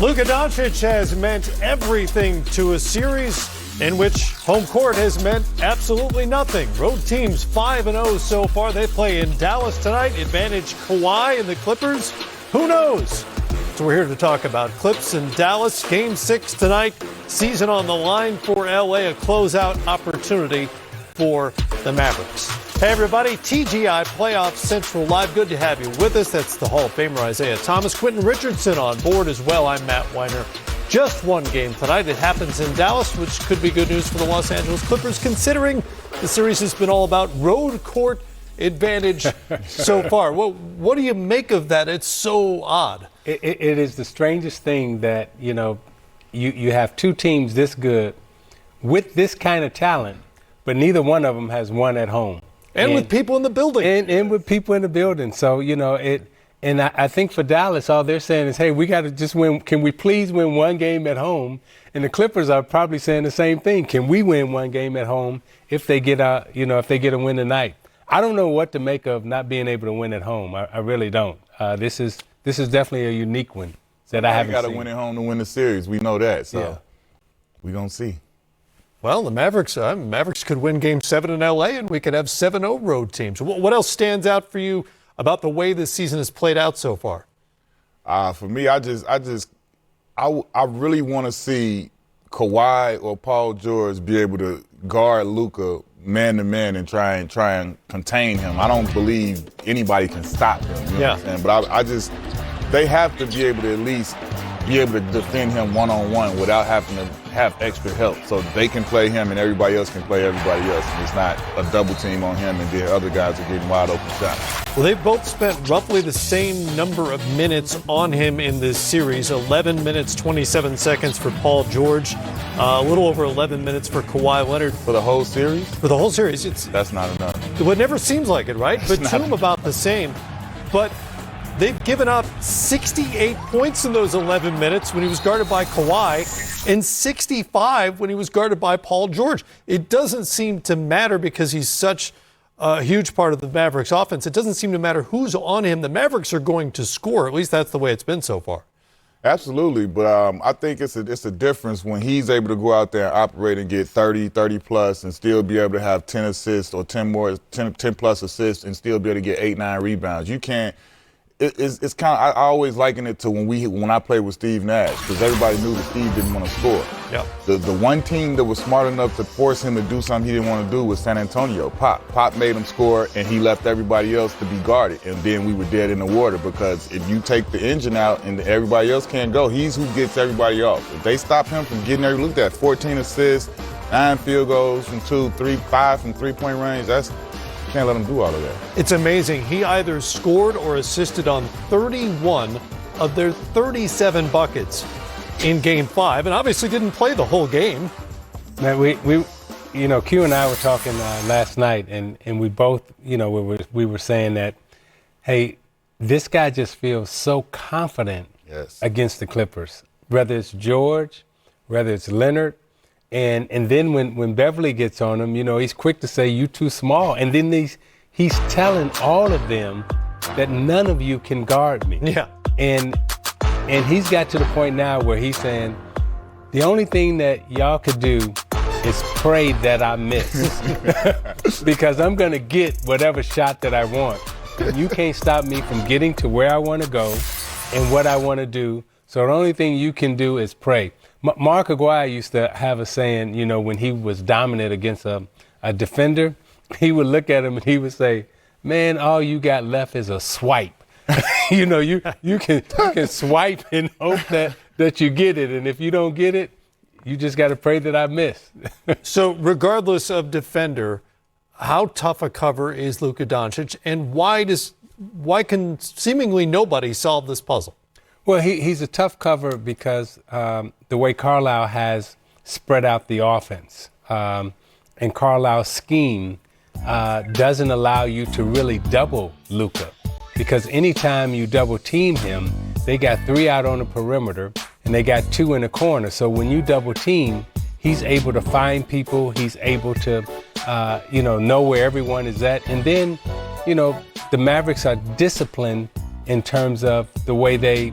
Luka Dončić has meant everything to a series in which home court has meant absolutely nothing. Road teams 5-0 so far. They play in Dallas tonight. Advantage Kawhi and the Clippers. Who knows? So we're here to talk about Clips in Dallas. Game 6 tonight. Season on the line for LA. A closeout opportunity for the Mavericks. Hey everybody, TGI Playoff Central Live. Good to have you with us. That's the Hall of Famer Isaiah Thomas. Quentin Richardson on board as well. I'm Matt Weiner. Just one game tonight. It happens in Dallas, which could be good news for the Los Angeles Clippers, considering the series has been all about road court advantage so far. Well, what do you make of that? It's so odd. It is the strangest thing that, you have two teams this good with this kind of talent, but neither one of them has won at home. And with people in the building. And with people in the building. So, and I think for Dallas, all they're saying is, hey, we got to just win. Can we please win one game at home? And the Clippers are probably saying the same thing. Can we win one game at home if they get a win tonight? I don't know what to make of not being able to win at home. I really don't. This is definitely a unique one that I haven't seen. Got to win at home to win the series. We know that. So we're going to see. Well, the Mavericks could win Game 7 in L.A., and we could have 7-0 road teams. What else stands out for you about the way this season has played out so far? For me, I really want to see Kawhi or Paul George be able to guard Luka man-to-man and try and contain him. I don't believe anybody can stop him. You know what I'm saying? But they have to be able to at least be able to defend him one-on-one without having to have extra help, so they can play him and everybody else can play everybody else. And it's not a double team on him and the other guys are getting wide open shots. Well, they've both spent roughly the same number of minutes on him in this series. 11 minutes, 27 seconds for Paul George. A little over 11 minutes for Kawhi Leonard. For the whole series? For the whole series. That's not enough. It never seems like it, right? But to them about the same. But they've given up 68 points in those 11 minutes when he was guarded by Kawhi and 65 when he was guarded by Paul George. It doesn't seem to matter because he's such a huge part of the Mavericks offense. It doesn't seem to matter who's on him. The Mavericks are going to score. At least that's the way it's been so far. Absolutely, but I think it's a difference when he's able to go out there and operate and get 30 plus and still be able to have 10 assists or 10 plus assists and still be able to get 8-9 rebounds. You can't. It's kind of, I always liken it to when I played with Steve Nash, because everybody knew that Steve didn't want to score. Yep. The one team that was smart enough to force him to do something he didn't want to do was San Antonio. Pop made him score, and he left everybody else to be guarded, and then we were dead in the water, because if you take the engine out and everybody else can't go, he's who gets everybody off. If they stop him from getting every look at 14 assists, 9 field goals from 2, 3, 5 from three-point range, can't let him do all of that. It's amazing. He either scored or assisted on 31 of their 37 buckets in Game 5, and obviously didn't play the whole game. Man, Q and I were talking last night, and we both, we were saying that, hey, this guy just feels so confident against the Clippers, whether it's George, whether it's Leonard. And then when Beverly gets on him, he's quick to say, you too small. And then he's telling all of them that none of you can guard me. Yeah. And he's got to the point now where he's saying, the only thing that y'all could do is pray that I miss. Because I'm going to get whatever shot that I want. And you can't stop me from getting to where I want to go and what I want to do. So the only thing you can do is pray. Mark Aguirre used to have a saying, when he was dominant against a defender, he would look at him and he would say, man, all you got left is a swipe. You can swipe and hope that you get it. And if you don't get it, you just got to pray that I miss. So regardless of defender, how tough a cover is Luka Dončić, and why can seemingly nobody solve this puzzle? Well, he's a tough cover because the way Carlisle has spread out the offense, and Carlisle's scheme doesn't allow you to really double Luka, because anytime you double team him, they got 3 out on the perimeter and they got 2 in the corner. So when you double team, he's able to find people. He's able to, know where everyone is at. And then, the Mavericks are disciplined in terms of the way they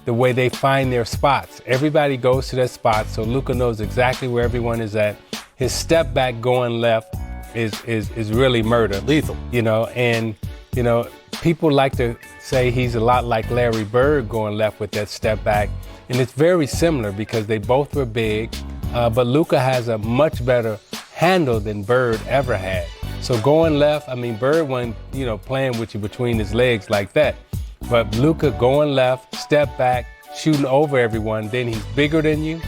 the way they find their spots. Everybody goes to their spot, so Luka knows exactly where everyone is at. His step back going left is really murder. Lethal. And people like to say he's a lot like Larry Bird going left with that step back. And it's very similar because they both were big, but Luka has a much better handle than Bird ever had. So going left, Bird wasn't, playing with you between his legs like that. But Luka going left, step back, shooting over everyone, then he's bigger than you.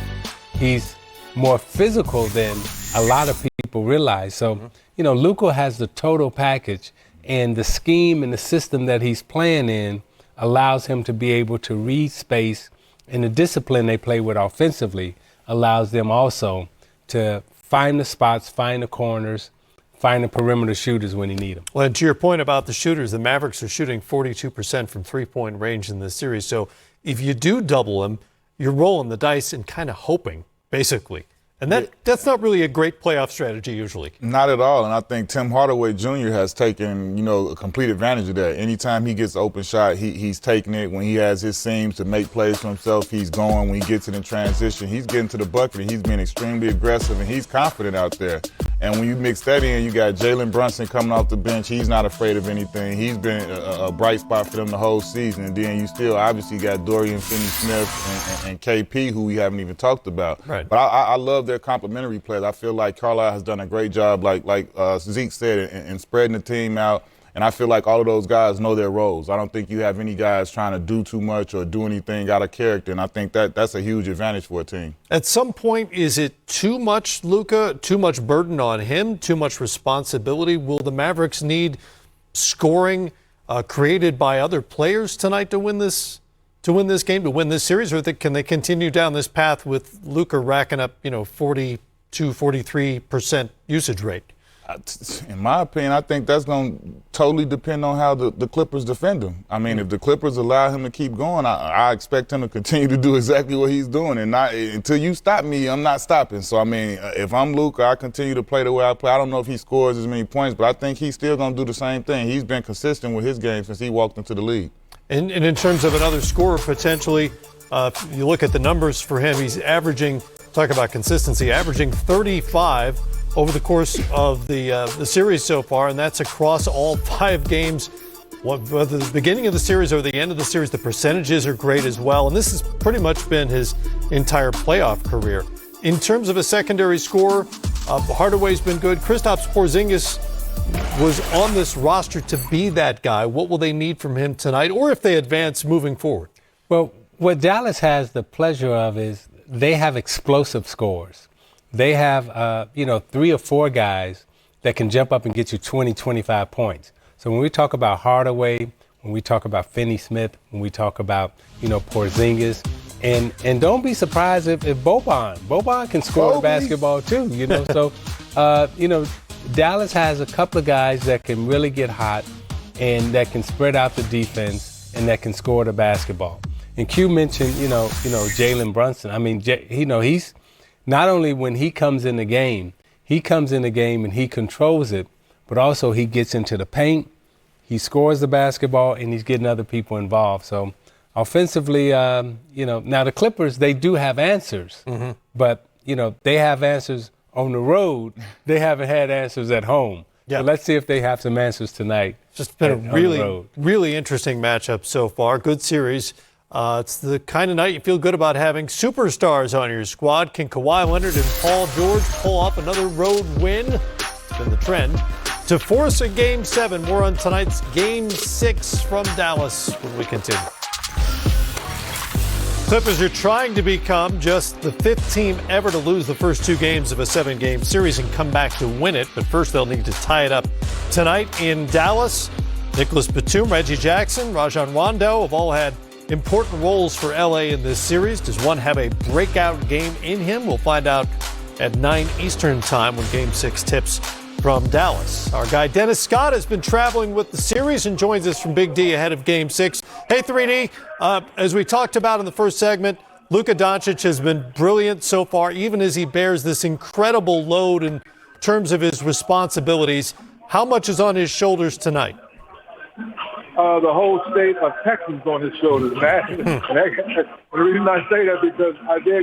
He's more physical than a lot of people realize. So, Luka has the total package, and the scheme and the system that he's playing in allows him to be able to read space, and the discipline they play with offensively allows them also to find the spots, find the corners, find the perimeter shooters when he need them. Well, and to your point about the shooters, the Mavericks are shooting 42% from three-point range in this series. So if you do double them, you're rolling the dice and kind of hoping, basically. And that's not really a great playoff strategy usually. Not at all. And I think Tim Hardaway Jr. has taken, a complete advantage of that. Anytime he gets an open shot, he's taking it. When he has his seams to make plays for himself, he's going. When he gets it in transition, he's getting to the bucket, and he's been extremely aggressive, and he's confident out there. And when you mix that in, you got Jalen Brunson coming off the bench. He's not afraid of anything. He's been a bright spot for them the whole season. And then you still obviously got Dorian Finney-Smith and KP, who we haven't even talked about. Right. But I love their complementary plays. I feel like Carlisle has done a great job, like Zeke said, in spreading the team out. And I feel like all of those guys know their roles. I don't think you have any guys trying to do too much or do anything out of character, and I think that's a huge advantage for a team. At some point, is it too much, Luka, too much burden on him, too much responsibility? Will the Mavericks need scoring created by other players tonight to win this game, to win this series, or can they continue down this path with Luka racking up 43% usage rate? In my opinion, I think that's going to totally depend on how the Clippers defend him. If the Clippers allow him to keep going, I expect him to continue to do exactly what he's doing. And not until you stop me, I'm not stopping. So, if I'm Luka, I continue to play the way I play. I don't know if he scores as many points, but I think he's still going to do the same thing. He's been consistent with his game since he walked into the league. And in terms of another scorer, potentially, if you look at the numbers for him, he's averaging, talk about consistency, averaging 35 over the course of the series so far, and that's across all 5 games. Whether the beginning of the series or the end of the series, the percentages are great as well, and this has pretty much been his entire playoff career. In terms of a secondary scorer, Hardaway's been good. Kristaps Porzingis was on this roster to be that guy. What will they need from him tonight, or if they advance moving forward? Well, what Dallas has the pleasure of is they have explosive scores. They have, 3 or 4 guys that can jump up and get you 20, 25 points. So when we talk about Hardaway, when we talk about Finney-Smith, when we talk about, Porzingis, and don't be surprised if Boban can score the basketball too, So, Dallas has a couple of guys that can really get hot and that can spread out the defense and that can score the basketball. And Q mentioned, Jalen Brunson. He's not only when he comes in the game and he controls it, but also he gets into the paint, he scores the basketball, and he's getting other people involved. So offensively, now the Clippers, they do have answers, but, they have answers on the road. They haven't had answers at home. Yeah. So let's see if they have some answers tonight. It's just been a really interesting matchup so far. Good series. It's the kind of night you feel good about having superstars on your squad. Can Kawhi Leonard and Paul George pull off another road win? It's been the trend to force a Game 7. More on tonight's Game 6 from Dallas when we continue. Clippers are trying to become just the 5th team ever to lose the first 2 games of a 7-game series and come back to win it. But first, they'll need to tie it up tonight in Dallas. Nicholas Batum, Reggie Jackson, Rajon Rondo have all had important roles for LA in this series. Does one have a breakout game in him? We'll find out at 9 Eastern time when Game 6 tips from Dallas. Our guy Dennis Scott has been traveling with the series and joins us from Big D ahead of Game 6. Hey, 3D, as we talked about in the first segment, Luka Dončić has been brilliant so far, even as he bears this incredible load in terms of his responsibilities. How much is on his shoulders tonight? the whole state of Texas on his shoulders, man. And the reason I say that because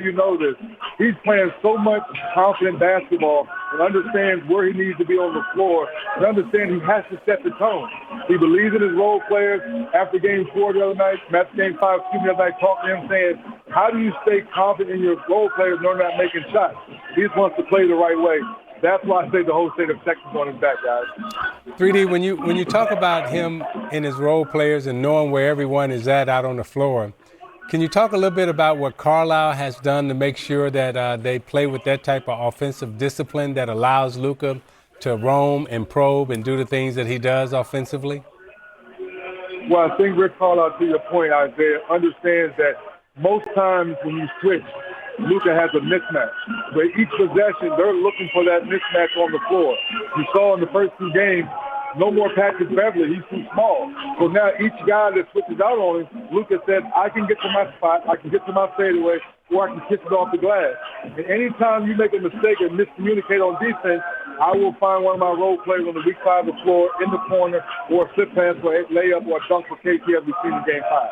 you know this. He's playing so much confident basketball and understands where he needs to be on the floor and understands he has to set the tone. He believes in his role players. After game 4 the other night, game 5, the other night, talking to him saying, how do you stay confident in your role players when they're not making shots? He just wants to play the right way. That's why I say the whole state of Texas on his back, guys. 3D, when you talk about him and his role players and knowing where everyone is at out on the floor, can you talk a little bit about what Carlisle has done to make sure that they play with that type of offensive discipline that allows Luka to roam and probe and do the things that he does offensively? Well, I think Rick Carlisle, to your point, Isaiah, understands that most times when you switch, Luka has a mismatch. But each possession, they're looking for that mismatch on the floor. You saw in the first 2 games, no more Patrick Beverly. He's too small. So now each guy that switches out on him, Luka said, I can get to my spot, I can get to my fadeaway, or I can kick it off the glass. And anytime you make a mistake and miscommunicate on defense, I will find one of my role players on the weak side of the floor, in the corner, or a slip pass or a layup or a dunk for KT as we've seen in game 5.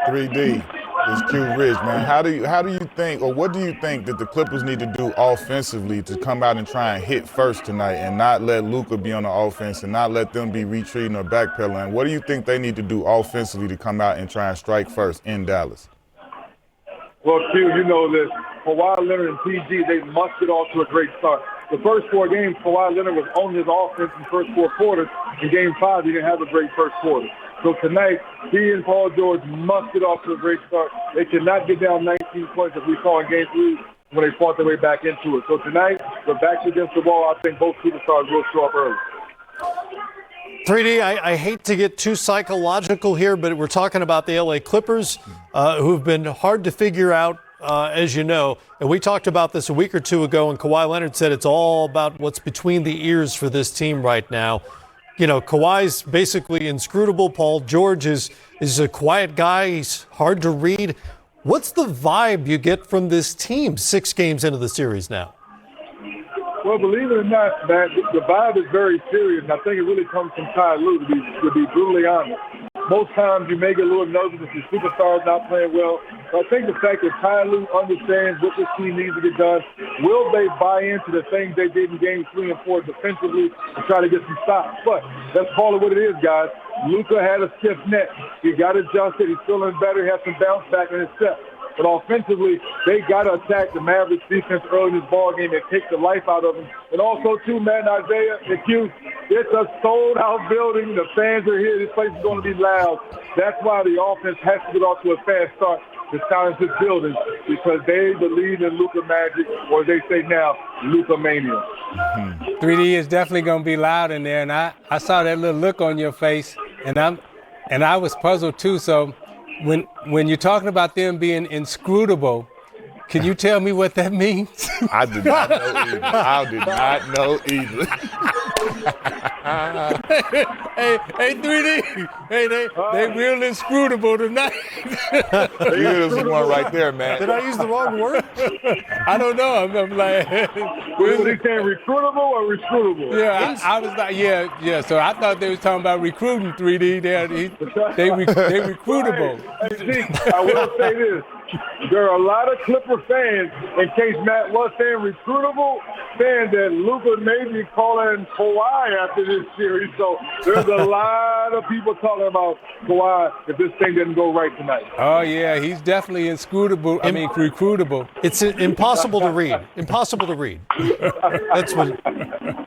3D. It's Q Rich, man. How do you think, or what do you think that the Clippers need to do offensively to come out and try and hit first tonight and not let Luka be on the offense and not let them be retreating or backpedaling? What do you think they need to do offensively to come out and try and strike first in Dallas? Well, Q, you know this. Kawhi Leonard and PG, they mustered off to a great start. The first 4 games, Kawhi Leonard was on his offense in the first 4 quarters. In game 5, he didn't have a great first quarter. So tonight, he and Paul George mustered off to a great start. They cannot get down 19 points as we saw in game 3 when they fought their way back into it. So tonight, the backs against the wall, I think both superstars will show up early. 3D, I hate to get too psychological here, but we're talking about the LA Clippers, who've been hard to figure out, as you know. And we talked about this a week or 2 ago, and Kawhi Leonard said it's all about what's between the ears for this team right now. You know, Kawhi's basically inscrutable. Paul George is a quiet guy. He's hard to read. What's the vibe you get from this team 6 games into the series now? Well, believe it or not, man, the vibe is very serious, and I think it really comes from Tyronn Lue, to be brutally honest. Most times you may get a little nervous if your superstar is not playing well. But I think the fact that Tyronn Lue understands what this team needs to get done, will they buy into the things they did in games 3 and 4 defensively and try to get some stops? But let's call it what it is, guys. Luka had a stiff neck. He got adjusted. He's feeling better. He had some bounce back in his step. But offensively, they got to attack the Mavericks defense early in this ballgame and take the life out of them. And also, too, man, Isaiah and Q, it's a sold-out building. The fans are here. This place is going to be loud. That's why the offense has to get off to a fast start to silence this building, because they believe in Luka magic, or they say now, Luka mania. 3D is definitely going to be loud in there, and I saw that little look on your face, and I was puzzled too. So when you're talking about them being inscrutable, can you tell me what that means? I did not know either. I did not know either. hey, 3D. Hey, they real inscrutable tonight. There's one right there, man. Did I use the wrong word? I don't know. I'm like, was he saying recruitable or recruitable? Yeah, I was like, yeah. So I thought they was talking about recruiting 3D. They recruitable. Hey, Zeke, I will say this. There are a lot of Clipper fans, in case Matt was saying recruitable, saying that Luka may be calling Kawhi after this series. So there's a lot of people talking about Kawhi if this thing didn't go right tonight. Oh, yeah, he's definitely inscrutable. Recruitable. It's impossible to read. Impossible to read. That's what.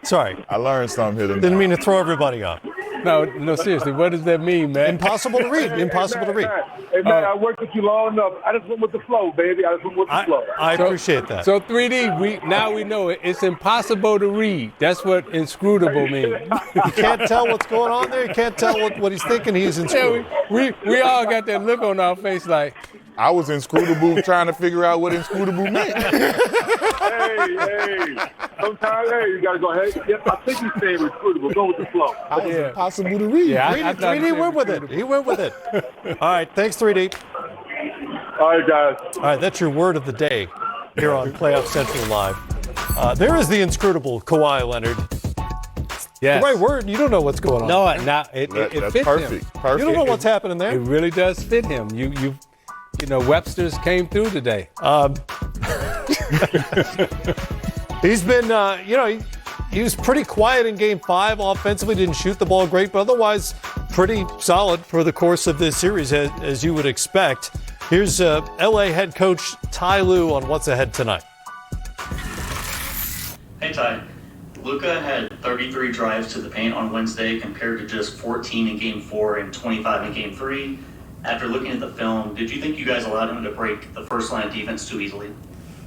Sorry. I learned something here tonight. Didn't mean to throw everybody off. No, seriously, what does that mean, man? Impossible to read. Impossible to read. Hey, man, I worked with you long enough. I just went with the flow, baby. I just went with the flow. I appreciate that. So 3D, now we know it. It's impossible to read. That's what inscrutable means. You can't tell what's going on there. You can't tell what he's thinking. He's inscrutable. Yeah, we all got that look on our face like. I was inscrutable trying to figure out what inscrutable meant. Hey. Sometimes, you got to go ahead. Yep, I think he's saying recruitable. Go with the flow. I was impossible to read. Yeah, 3D went with it. He went with it. All right, thanks, 3D. All right, guys. All right, that's your word of the day here on Playoff Central Live. There is the inscrutable Kawhi Leonard. Yes. the right word. You don't know what's going on. No, it That's fits perfect. him. Perfect. You don't know what's happening there. It really does fit him. You know, Webster's came through today. He's been, he was pretty quiet in Game 5 offensively, didn't shoot the ball great, but otherwise pretty solid for the course of this series, as you would expect. Here's LA head coach Ty Lue on what's ahead tonight. Hey, Ty. Luka had 33 drives to the paint on Wednesday compared to just 14 in Game 4 and 25 in Game 3. After looking at the film, did you think you guys allowed him to break the first line of defense too easily?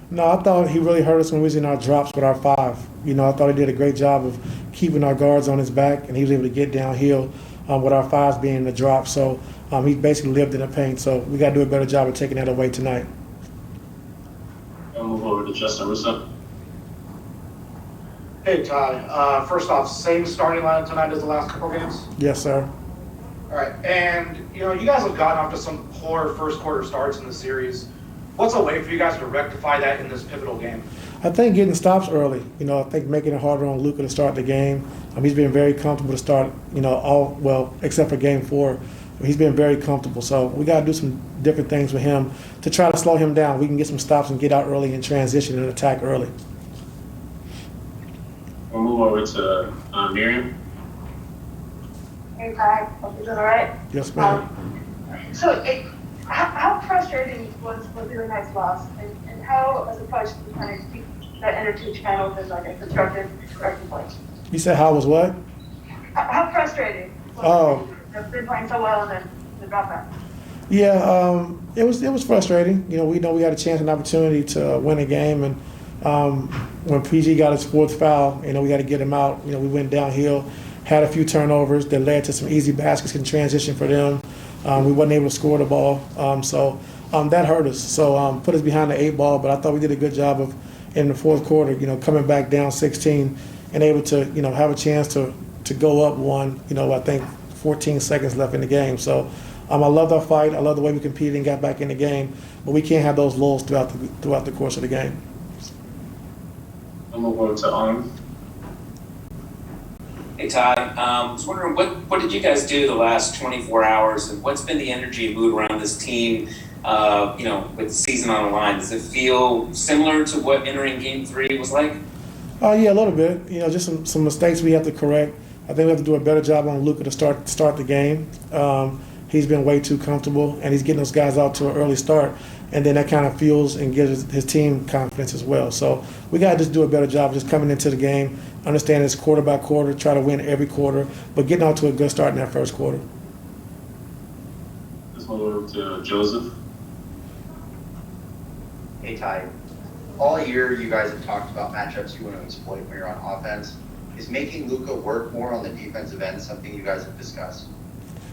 No, I thought he really hurt us when we was in our drops with our 5. I thought he did a great job of keeping our guards on his back, and he was able to get downhill with our 5s being in the drop. So he basically lived in the paint. So we got to do a better job of taking that away tonight. I'll move over to Justin. What's up? Hey, Ty. First off, same starting line tonight as the last couple games? Yes, sir. All right. And, you guys have gotten off to some poor first quarter starts in the series. What's a way for you guys to rectify that in this pivotal game? I think getting stops early. I think making it harder on Luka to start the game. He's been very comfortable to start, except for Game 4. He's been very comfortable. So we got to do some different things with him to try to slow him down. We can get some stops and get out early and transition and attack early. We'll move over to Miriam. Hey, Ty. Hope you're doing all right. Yes, ma'am. How frustrating was your night's loss, and how, as a coach, do you kind of keep that energy channeled in like a constructive way? You said how was what? How frustrating was it? They've been playing so well and then the dropout. Yeah, it was frustrating. We know we had a chance and opportunity to win a game, and when PG got his 4th foul, we got to get him out. We went downhill, had a few turnovers that led to some easy baskets in transition for them. We wasn't able to score the ball, so that hurt us. So put us behind the 8 ball, but I thought we did a good job of in the 4th quarter, coming back down 16 and able to, have a chance to go up 1. I think 14 seconds left in the game. So I loved our fight. I love the way we competed and got back in the game, but we can't have those lulls throughout the course of the game. I'm going to go to Arm. Hey, Ty. I was wondering, what did you guys do the last 24 hours, and what's been the energy and mood around this team, with the season on the line? Does it feel similar to what entering Game 3 was like? Yeah, a little bit. Just some mistakes we have to correct. I think we have to do a better job on Luka to start the game. He's been way too comfortable, and he's getting those guys out to an early start, and then that kind of fuels and gives his team confidence as well. So we got to just do a better job just coming into the game, understanding it's quarter by quarter, try to win every quarter, but getting out to a good start in that first quarter. Let's move over to Joseph. Hey, Ty. All year, you guys have talked about matchups you want to exploit when you're on offense. Is making Luka work more on the defensive end something you guys have discussed?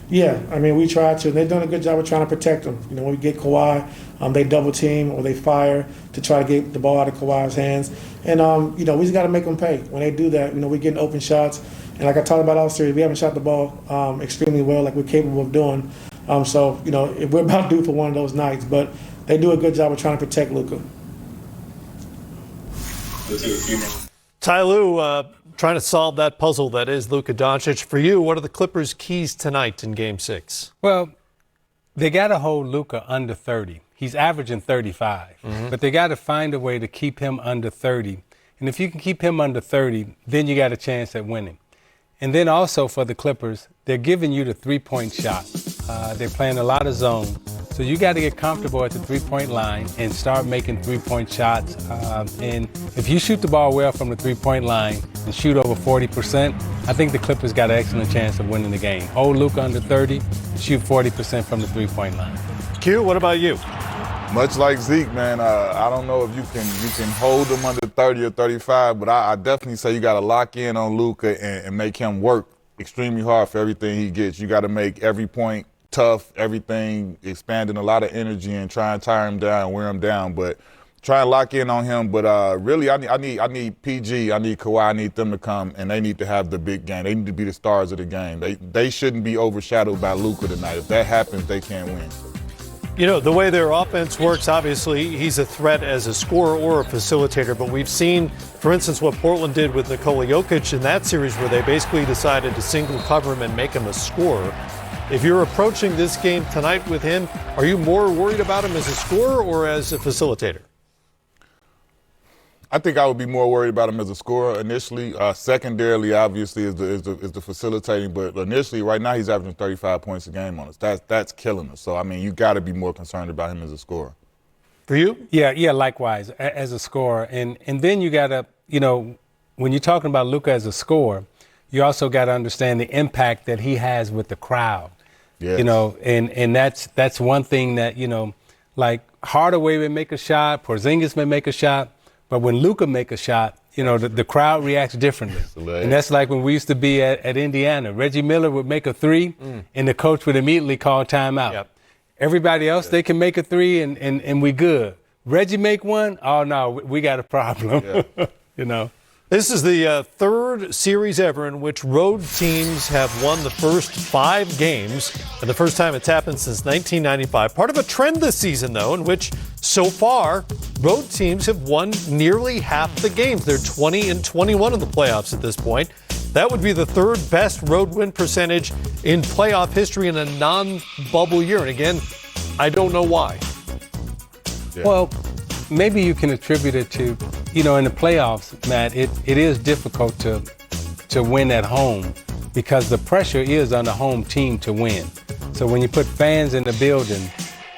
Yeah, we try to. They've done a good job of trying to protect him. When we get Kawhi, they double team or they fire to try to get the ball out of Kawhi's hands. And, we just got to make them pay. When they do that, we're getting open shots. And like I talked about all series, we haven't shot the ball extremely well like we're capable of doing. We're about due for one of those nights. But they do a good job of trying to protect Luka. Ty Lue trying to solve that puzzle that is Luka Dončić. For you, what are the Clippers' keys tonight in Game 6? Well, they got to hold Luka under 30. He's averaging 35, but they got to find a way to keep him under 30. And if you can keep him under 30, then you got a chance at winning. And then also for the Clippers, they're giving you the three-point shot. They're playing a lot of zone. So you got to get comfortable at the three-point line and start making three-point shots. And if you shoot the ball well from the three-point line and shoot over 40%, I think the Clippers got an excellent chance of winning the game. Hold Luka under 30, shoot 40% from the three-point line. Q, what about you? Much like Zeke, man, I don't know if you can hold him under 30 or 35, but I definitely say you got to lock in on Luka and make him work extremely hard for everything he gets. You got to make every point tough, everything expanding a lot of energy and try and tire him down and wear him down. But try and lock in on him. But really, I need PG, I need Kawhi, I need them to come, and they need to have the big game. They need to be the stars of the game. They shouldn't be overshadowed by Luka tonight. If that happens, they can't win. You know, the way their offense works, obviously, he's a threat as a scorer or a facilitator. But we've seen, for instance, what Portland did with Nikola Jokic in that series where they basically decided to single cover him and make him a scorer. If you're approaching this game tonight with him, are you more worried about him as a scorer or as a facilitator? I think I would be more worried about him as a scorer initially. Secondarily, obviously, is the facilitating. But initially, right now, he's averaging 35 points a game on us. That's killing us. So, I mean, you got to be more concerned about him as a scorer. For you? Yeah, likewise, as a scorer. And then you got to, you know, when you're talking about Luka as a scorer, you also got to understand the impact that he has with the crowd. Yes. You know, and that's one thing that, you know, like Hardaway may make a shot, Porzingis may make a shot, but when Luka make a shot, you know, the crowd reacts differently. And that's like when we used to be at Indiana. Reggie Miller would make a three, and the coach would immediately call timeout. Yep. Everybody else, they can make a three, and we good. Reggie make one, oh, no, we got a problem, you know. This is the third series ever in which road teams have won the first 5 games, and the first time it's happened since 1995. Part of a trend this season, though, in which so far road teams have won nearly half the games. They're 20-21 in the playoffs at this point. That would be the third best road win percentage in playoff history in a non-bubble year. And again, I don't know why. Yeah. Well, maybe you can attribute it to, you know, in the playoffs, Matt, it is difficult to win at home because the pressure is on the home team to win. So when you put fans in the building,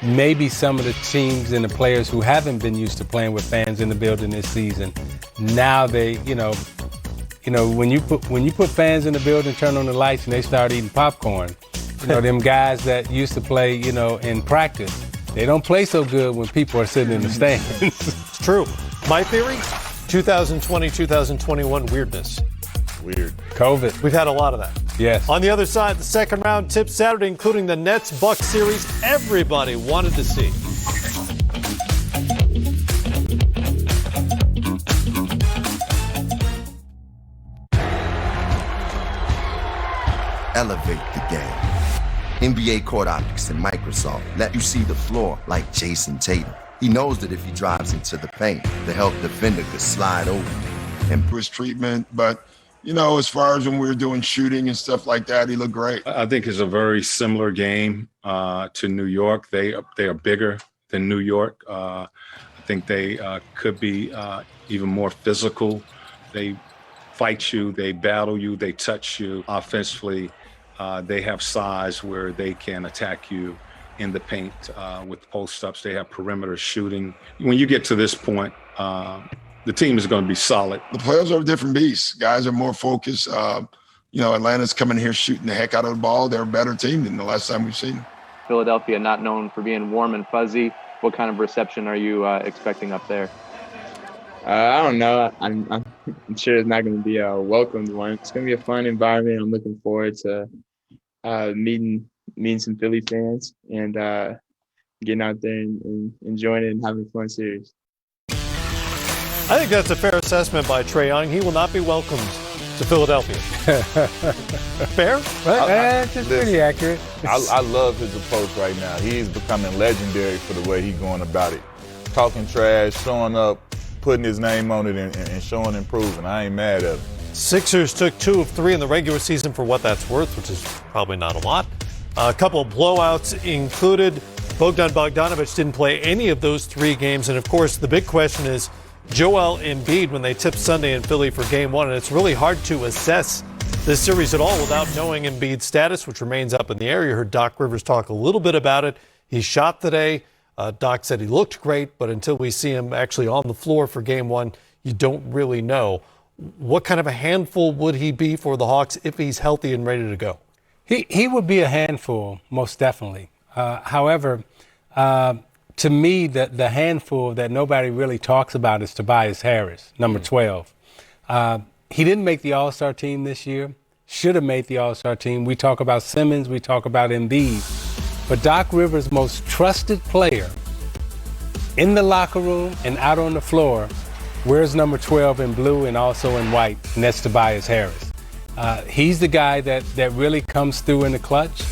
maybe some of the teams and the players who haven't been used to playing with fans in the building this season, now they, you know, when you put fans in the building, turn on the lights and they start eating popcorn, you know, them guys that used to play, you know, in practice, they don't play so good when people are sitting in the stands. It's true. My theory, 2020, 2021 weirdness. Weird. COVID. We've had a lot of that. Yes. On the other side, the second round tips Saturday, including the Nets-Bucks series everybody wanted to see. Elevate the game. NBA Court Optics and Microsoft let you see the floor like Jason Tatum. He knows that if he drives into the paint, the help defender could slide over and push treatment. But, you know, as far as when we were doing shooting and stuff like that, he looked great. I think it's a very similar game to New York. They are bigger than New York. I think they could be even more physical. They fight you, they battle you, they touch you offensively. They have size where they can attack you in the paint with post-ups. They have perimeter shooting. When you get to this point, the team is going to be solid. The players are different beasts. Guys are more focused. You know, Atlanta's coming here shooting the heck out of the ball. They're a better team than the last time we've seen them. Philadelphia not known for being warm and fuzzy. What kind of reception are you expecting up there? I don't know. I'm sure it's not going to be a welcomed one. It's going to be a fun environment. I'm looking forward to meeting some Philly fans and getting out there and enjoying it and having a fun series. I think that's a fair assessment by Trae Young. He will not be welcomed to Philadelphia. Fair? Right? That's pretty accurate. I love his approach right now. He's becoming legendary for the way he's going about it. Talking trash, showing up, putting his name on it, and showing and proving. I ain't mad at him. Sixers took 2 of 3 in the regular season for what that's worth, which is probably not a lot. A couple of blowouts included. Bogdan Bogdanović didn't play any of those 3 games. And, of course, the big question is Joel Embiid when they tipped Sunday in Philly for Game 1. And it's really hard to assess this series at all without knowing Embiid's status, which remains up in the air. You heard Doc Rivers talk a little bit about it. He shot today. Doc said he looked great, but until we see him actually on the floor for Game 1, you don't really know. What kind of a handful would he be for the Hawks if he's healthy and ready to go? He would be a handful, most definitely. However, to me, the handful that nobody really talks about is Tobias Harris, number 12. He didn't make the All-Star team this year. Should have made the All-Star team. We talk about Simmons, we talk about Embiid. But Doc Rivers' most trusted player in the locker room and out on the floor, where's number 12 in blue and also in white, and that's Tobias Harris. He's the guy that really comes through in the clutch.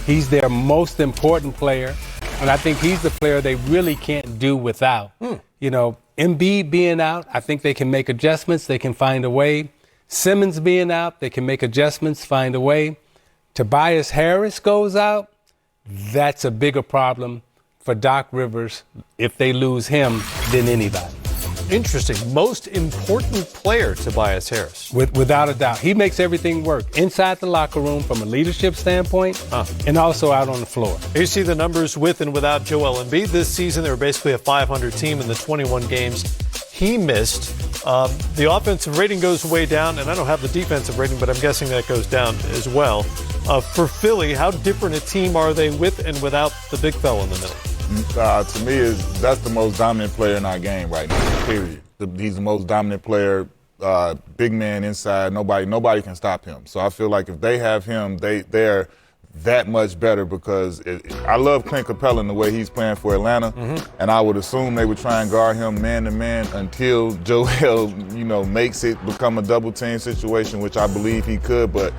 He's their most important player. And I think he's the player they really can't do without. You know, Embiid being out, I think they can make adjustments. They can find a way. Simmons being out, they can make adjustments, find a way. Tobias Harris goes out, that's a bigger problem for Doc Rivers if they lose him than anybody. Interesting. Most important player, Tobias Harris. Without a doubt. He makes everything work inside the locker room from a leadership standpoint and also out on the floor. Here you see the numbers with and without Joel Embiid. This season, they were basically a 500 team in the 21 games he missed. The offensive rating goes way down, and I don't have the defensive rating, but I'm guessing that goes down as well. For Philly, how different a team are they with and without the big fella in the middle? To me, that's the most dominant player in our game right now, period. He's the most dominant player, big man inside. Nobody can stop him. So I feel like if they have him, they're that much better because I love Clint Capella and the way he's playing for Atlanta, and I would assume they would try and guard him man-to-man until Joel, makes it become a double-team situation, which I believe he could, but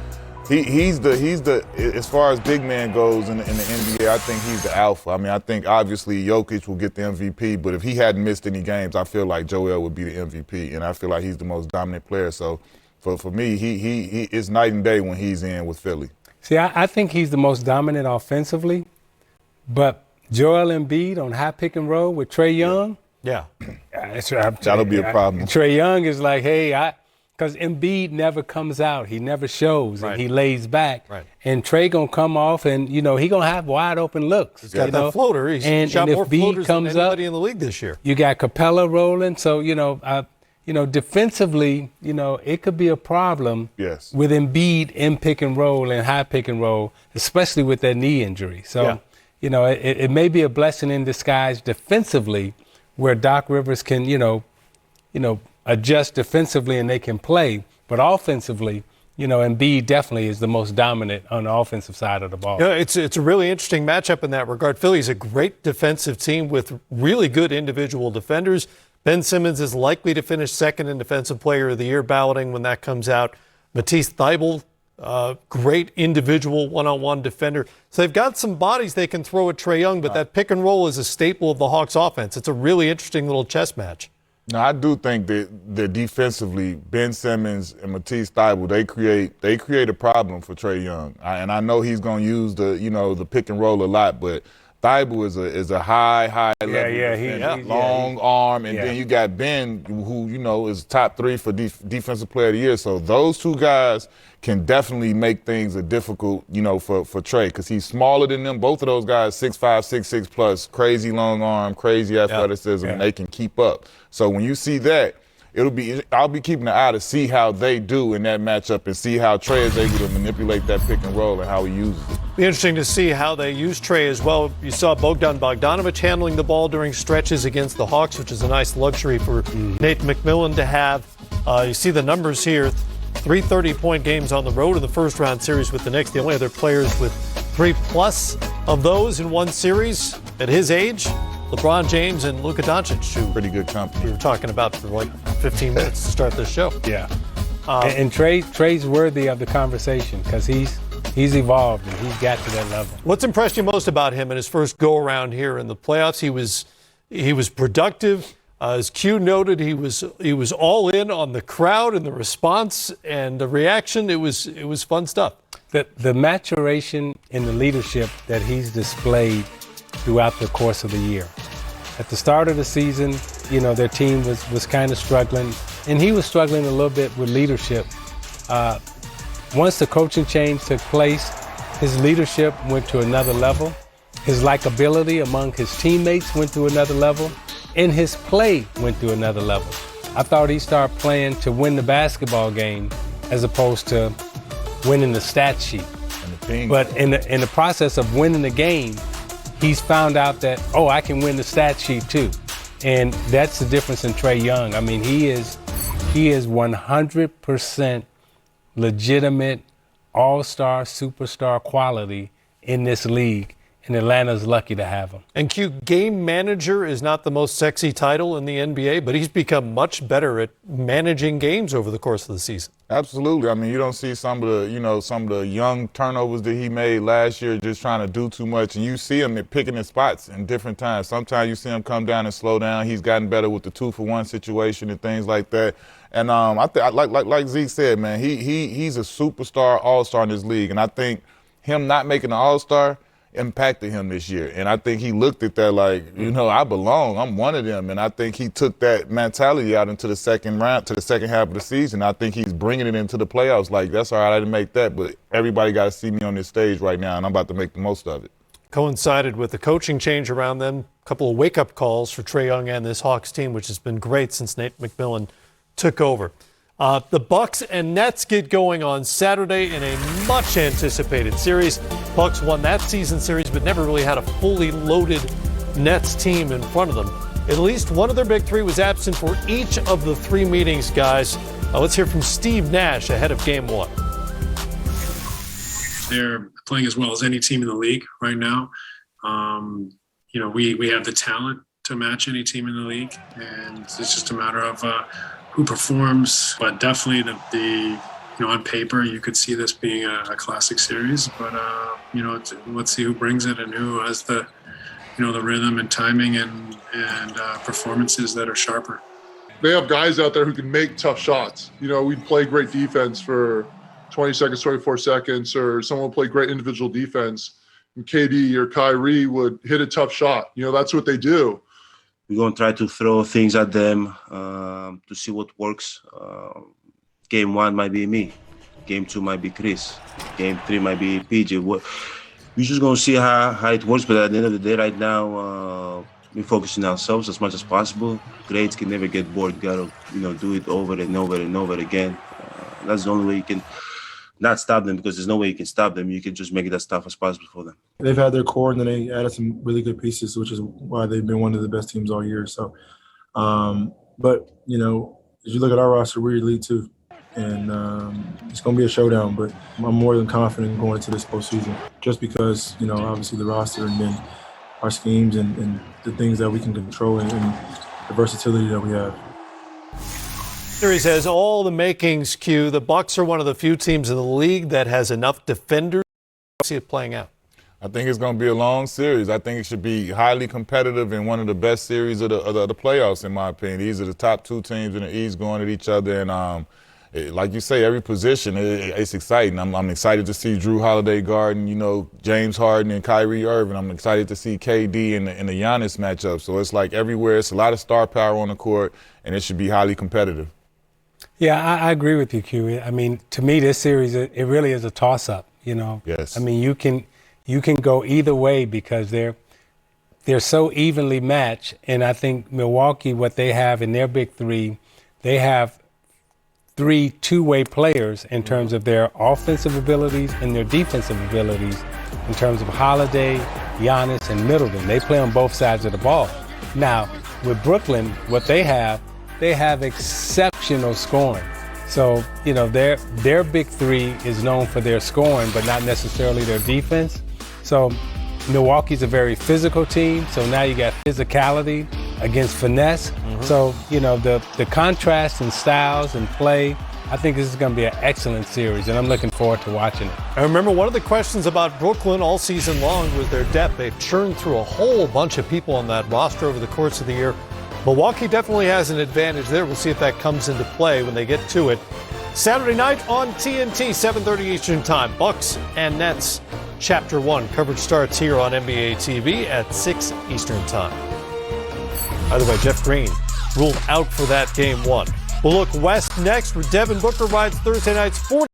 He's the as far as big man goes in the NBA, I think he's the alpha. I mean, I think obviously Jokic will get the MVP, but if he hadn't missed any games, I feel like Joel would be the MVP, and I feel like he's the most dominant player. So for me, he it's night and day when he's in with Philly. See, I think he's the most dominant offensively, but Joel Embiid on high pick and roll with Trae Young, that'll be a problem. Trae Young is like, hey, because Embiid never comes out. He never shows, and he lays back. Right. And Trae going to come off, and, he going to have wide open looks. He's got that floater. He's shot more floaters than anybody in the league this year. You got Capella rolling. So, defensively, it could be a problem with Embiid in pick and roll and high pick and roll, especially with that knee injury. So, it may be a blessing in disguise defensively where Doc Rivers can, adjust defensively and they can play. But offensively, Embiid definitely is the most dominant on the offensive side of the ball. It's a really interesting matchup in that regard. Philly's a great defensive team with really good individual defenders. Ben Simmons is likely to finish second in Defensive Player of the Year balloting when that comes out. Matisse Thybulle, great individual one-on-one defender. So they've got some bodies they can throw at Trae Young, but that pick and roll is a staple of the Hawks offense. It's a really interesting little chess match. No, I do think that defensively, Ben Simmons and Matisse Thybulle, they create a problem for Trae Young. And I know he's going to use the pick and roll a lot, but Thybulle is a high level defender, long arm, and then you got Ben, who is top 3 for Defensive Player of the Year. So those two guys can definitely make things difficult, for Trae, because he's smaller than them. Both of those guys, 6'5", 6'6 plus, crazy long arm, crazy athleticism, and they can keep up. So when you see that, I'll be keeping an eye to see how they do in that matchup and see how Trae is able to manipulate that pick and roll and how he uses it. Be interesting to see how they use Trae as well. You saw Bogdan Bogdanović handling the ball during stretches against the Hawks, which is a nice luxury for Nate McMillan to have. You see the numbers here. 3 30-point games on the road in the first round series with the Knicks. The only other players with 3+ of those in one series at his age, LeBron James and Luka Dončić, who pretty good company we were talking about for like 15 minutes to start this show. Yeah. And Trae's worthy of the conversation because he's evolved and he's got to that level. What's impressed you most about him in his first go-around here in the playoffs? He was productive. As Q noted, he was all in on the crowd and the response and the reaction. It was fun stuff. The maturation in the leadership that he's displayed throughout the course of the year. At the start of the season, their team was kind of struggling, and he was struggling a little bit with leadership. Once the coaching change took place, his leadership went to another level. His likability among his teammates went to another level, and his play went to another level. I thought he started playing to win the basketball game as opposed to winning the stat sheet. But in the process of winning the game, he's found out that, I can win the stat sheet too. And that's the difference in Trae Young. I mean, he is 100% legitimate all-star, superstar quality in this league. and Atlanta's lucky to have him. And Q, game manager is not the most sexy title in the NBA, but he's become much better at managing games over the course of the season. Absolutely. I mean, you don't see some of the young turnovers that he made last year just trying to do too much, and you see him picking his spots in different times. Sometimes you see him come down and slow down. He's gotten better with the 2-for-1 situation and things like that. And like Zeke said, man, he's a superstar, all-star in this league, and I think him not making an all-star impacted him this year. And I think he looked at that like, I belong. I'm one of them. And I think he took that mentality out into the second half of the season. I think he's bringing it into the playoffs. Like, that's all right, I didn't make that, but everybody got to see me on this stage right now, and I'm about to make the most of it. Coincided with the coaching change around them, a couple of wake-up calls for Trae Young and this Hawks team, which has been great since Nate McMillan took over. The Bucks and Nets get going on Saturday in a much-anticipated series. Bucks won that season series, but never really had a fully loaded Nets team in front of them. At least one of their big three was absent for each of the three meetings, guys. Let's hear from Steve Nash ahead of Game 1. They're playing as well as any team in the league right now. We have the talent to match any team in the league, and it's just a matter of who performs, but definitely on paper, you could see this being a classic series, but let's see who brings it and who has the rhythm and timing and performances that are sharper. They have guys out there who can make tough shots. We play great defense for 20 seconds, 24 seconds, or someone will play great individual defense, and KD or Kyrie would hit a tough shot. That's what they do. We're going to try to throw things at them to see what works. Game 1 might be me. Game 2 might be Chris. Game 3 might be PJ. We're just going to see how it works. But at the end of the day, right now, we're focusing on ourselves as much as possible. Grades can never get bored. You got to do it over and over and over again. That's the only way you can not stop them, because there's no way you can stop them. You can just make it as tough as possible for them. They've had their core, and then they added some really good pieces, which is why they've been one of the best teams all year. So, but, as you look at our roster, we're elite too. And it's going to be a showdown, but I'm more than confident going into this postseason just because, obviously the roster and then our schemes and the things that we can control and the versatility that we have. Series has all the makings, Q. The Bucks are one of the few teams in the league that has enough defenders. See it playing out. I think it's going to be a long series. I think it should be highly competitive and one of the best series of the playoffs, in my opinion. These are the top two teams in the East going at each other, and like you say, every position, it's exciting. I'm excited to see Drew Holiday guarding, James Harden and Kyrie Irving. I'm excited to see KD in the Giannis matchup. So it's like everywhere. It's a lot of star power on the court, and it should be highly competitive. Yeah, I agree with you, Q. I mean, to me, this series, it really is a toss-up, Yes. I mean, you can go either way because they're so evenly matched. And I think Milwaukee, what they have in their big three, they have 3 two-way players in terms of their offensive abilities and their defensive abilities in terms of Holiday, Giannis, and Middleton. They play on both sides of the ball. Now, with Brooklyn, what they have exceptional scoring. So, their big three is known for their scoring, but not necessarily their defense. So Milwaukee's a very physical team. So now you got physicality against finesse. Mm-hmm. So, the contrast in styles and play, I think this is going to be an excellent series, and I'm looking forward to watching it. I remember one of the questions about Brooklyn all season long was their depth. They've churned through a whole bunch of people on that roster over the course of the year. Milwaukee definitely has an advantage there. We'll see if that comes into play when they get to it. Saturday night on TNT, 7:30 Eastern Time. Bucks and Nets, Chapter 1. Coverage starts here on NBA TV at 6 Eastern Time. By the way, Jeff Green ruled out for that Game 1. We'll look west next, where Devin Booker rides Thursday night's 40.